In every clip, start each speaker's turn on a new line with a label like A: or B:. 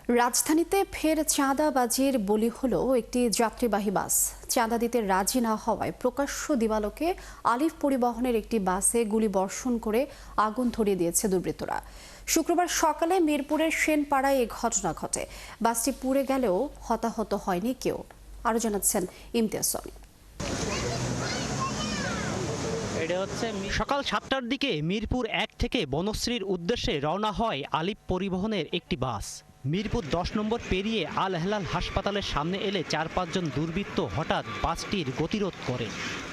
A: রাজধানীতে ফের চাঁদাবাজির বলি হলো একটি যাত্রীবাহী বাস। চাঁদা দিতে রাজি না হওয়ায় প্রকাশ্য দিবালোকে আলিফ পরিবহনের একটি বাসে গুলিবর্ষণ করে আগুন ধরিয়ে দিয়েছে দুর্বৃত্তরা। শুক্রবার সকালে মিরপুরের সেনপাড়ায় এই ঘটনা ঘটে। বাসটি পুড়ে গেলেও হতাহত হয়নি কেউ। আরো জানাচ্ছেন ইমতিয়াজ সনি।
B: সকাল 7টার দিকে মিরপুর 1 থেকে বনশ্রীর উদ্দেশ্যে রওনা হয় আলিফ পরিবহনের একটি বাস। মিরপুর 10 নম্বর পেরিয়ে আল হেলাল হাসপাতালের সামনে এলে 4-5 জন দুর্বৃত্ত হঠাৎ বাসটির গতিরোধ করে।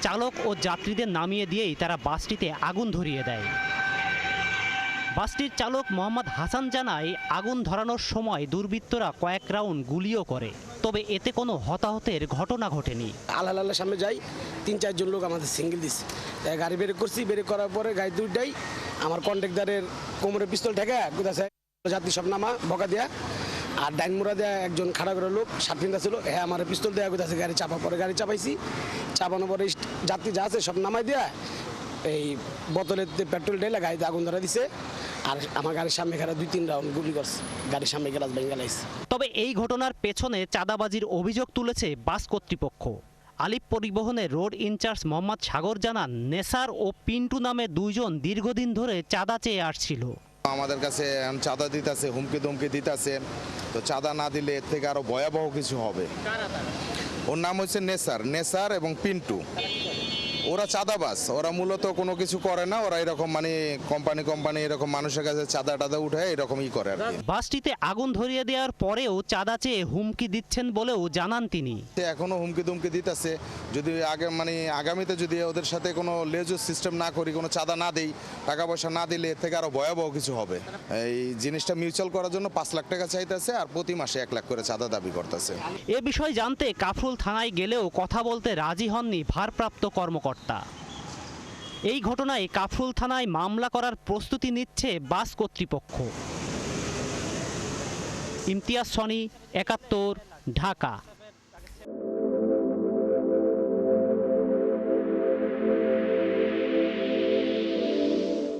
B: চালক ও যাত্রীদের নামিয়ে দিয়েই তারা বাসটিতে আগুন ধরিয়ে দেয়। বাসটির চালক মোহাম্মদ হাসান জানায়, আগুন ধরানোর সময় দুর্বৃত্তরা কয়েক রাউন্ড গুলিও করে, তবে এতে কোনো হতাহতের ঘটনা ঘটেনি।
C: আল হেলালের সামনে যাই 3-4 জন লোক আমাদের সিঙ্গেল দিচ্ছে। গাড়ি বের করছি, বের করার পরে গাড়ি দুইটাই আমার কন্ট্রাক্টরের কোমরে পিস্তল ঠেকা কোথায় যাত্রী সব নামা বকা দেয়া, আর ডাইনমোড়া দেয়া একজন খাড়া করে লোক শার্ট ছিল, হ্যাঁ আমার পিস্তল দেওয়া কোথায় গাড়ি চাপা পরে গাড়ি চাপাইছি। চাপানোর পরে যাত্রী যা আছে সব নামাই দেয়া এই বোতলের পেট্রোল ঢেলে গাড়িতে আগুন ধরা দিছে। আর আমার গাড়ির সামনে খারাপ 2-3 রাউন্ড গুলি করছে, গাড়ির সামনে গ্লাস ভেঙে লাইছে।
B: তবে এই ঘটনার পেছনে চাঁদাবাজির অভিযোগ তুলেছে বাস কর্তৃপক্ষ। আলিফ পরিবহনের রোড ইনচার্জ মোহাম্মদ সাগর জানান, নেসার ও পিন্টু নামে 2 জন দীর্ঘদিন ধরে চাঁদা চেয়ে আসছিল।
D: আমাদের কাছে চাঁদা দিতেছে, হুমকি ধমকি দিতেছে, তো চাঁদা না দিলে এর থেকে আরো ভয়াবহ কিছু হবে। ওর নাম হচ্ছে নেসার এবং পিন্টু। ওরা চাঁদাবাজ, ওরা মূলত কোনো কিছু করে না, ওরা এরকম মানে কোম্পানি এরকম মানুষের কাছে চাঁদা উঠায় এরকমই করে আর কি।
B: বাসটিতে আগুন ধরিয়ে দেওয়ার পরেও চাঁদা চেয়ে হুমকি দিচ্ছেন বলেও জানান তিনি।
D: এখনো হুমকি ধমকি দিতেছে, যদি আগামীতে যদি ওদের সাথে কোনো লেজুর সিস্টেম না করি, কোনো চাঁদা না দেই, টাকা পয়সা না দিলে এর থেকে আরো ভয়াবহ কিছু হবে। এই জিনিসটা মিউচুয়াল করার জন্য 5 লাখ টাকা চাইতেছে, আর প্রতি মাসে 1 লাখ করে চাঁদা দাবি করতেছে।
B: এ বিষয় জানতে কাফরুল থানায় গেলেও কথা বলতে রাজি হননি ভারপ্রাপ্ত কর্মকর্তা। এই ঘটনায় কাফরুল থানায় মামলা করার প্রস্তুতি নিচ্ছে বাস কর্তৃপক্ষ। ইমতিয়াজ সনি, 71, ঢাকা।